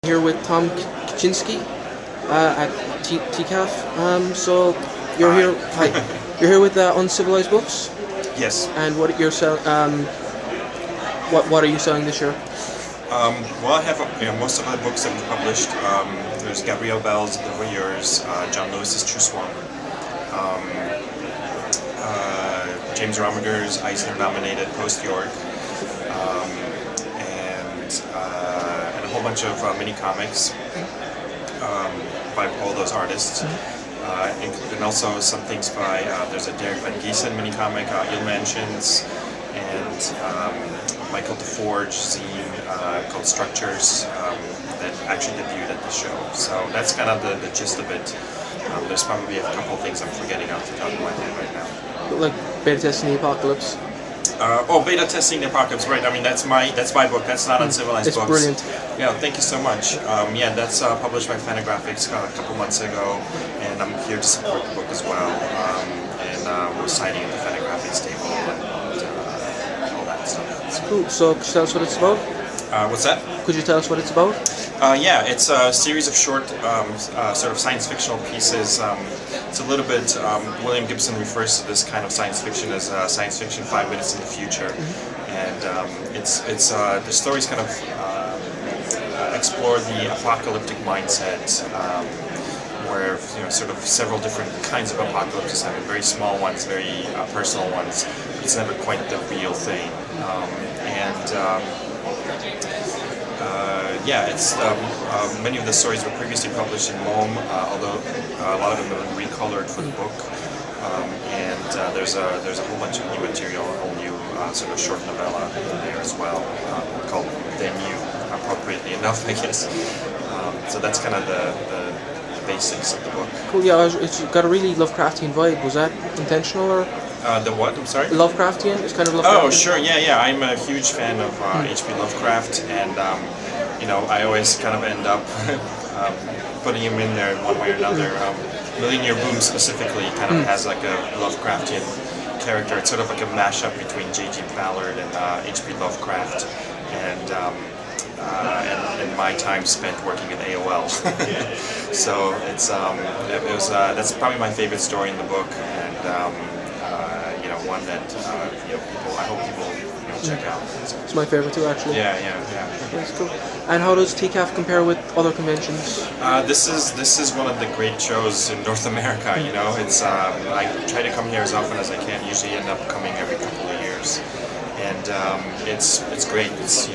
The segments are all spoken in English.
Here with Tom Kaczynski at TCAF. So you're Hi. here. Hi. You're here with Uncivilized Books. Yes. And what you're what are you selling this year? Well, I have most of the books that we've published. There's Gabrielle Bell's The Voyeurs, John Lewis's True Swan, James Romiger's Eisner-nominated Post York, and a whole bunch of mini comics by all those artists. And also some things by, there's a Derek Van Giesen mini comic, Eel Mansions, and Michael DeForge zine called Structures that actually debuted at the show. So that's kind of the gist of it. There's probably a couple things I'm forgetting off the top of my head right now. Like Beta Testing the Apocalypse. Beta Testing the Apocalypse, right. I mean, that's my book. That's not Uncivilized Books. It's brilliant. Yeah, thank you so much. Yeah, that's published by Fantagraphics a couple months ago, and I'm here to support the book as well. And we're signing at the Fantagraphics table and all that stuff. It's cool. So could you tell us what it's about? What's that? Could you tell us what it's about? Yeah, it's a series of short, sort of science fictional pieces. It's a little bit, William Gibson refers to this kind of science fiction as science fiction 5 minutes in the future. And the stories kind of explore the apocalyptic mindset, where sort of several different kinds of apocalypses happen, very small ones, very personal ones. It's never quite the real thing. Yeah, it's many of the stories were previously published in Mom, although a lot of them have been recolored for the book. There's a whole bunch of new material, a whole new sort of short novella there as well, called "Then You," appropriately enough, I guess. So that's kind of the basics of the book. Cool. Yeah, it's got a really Lovecraftian vibe. Was that intentional or? The what? I'm sorry? Lovecraftian? It's kind of Lovecraftian. Oh, sure, yeah. I'm a huge fan of H.P. Lovecraft, and I always kind of end up putting him in there in one way or another. Million Year Boom specifically kind of has like a Lovecraftian character. It's sort of like a mashup between J.G. Ballard and H.P. Lovecraft, and my time spent working at AOL. So that's probably my favorite story in the book, and one that I hope people check out. It's my favorite too, actually. Yeah. That's cool. And how does TCAF compare with other conventions? This is one of the great shows in North America. It's I try to come here as often as I can. Usually end up coming every couple of years, and it's great. It's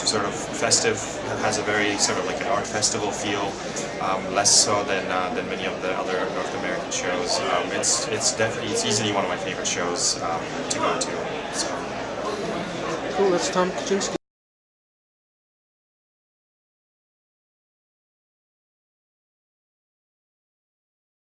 sort of festive. It has a very sort of like an art festival feel, less so than many of the other North American shows. It's easily one of my favorite shows to go to. So. Cool. That's Tom Kaczynski.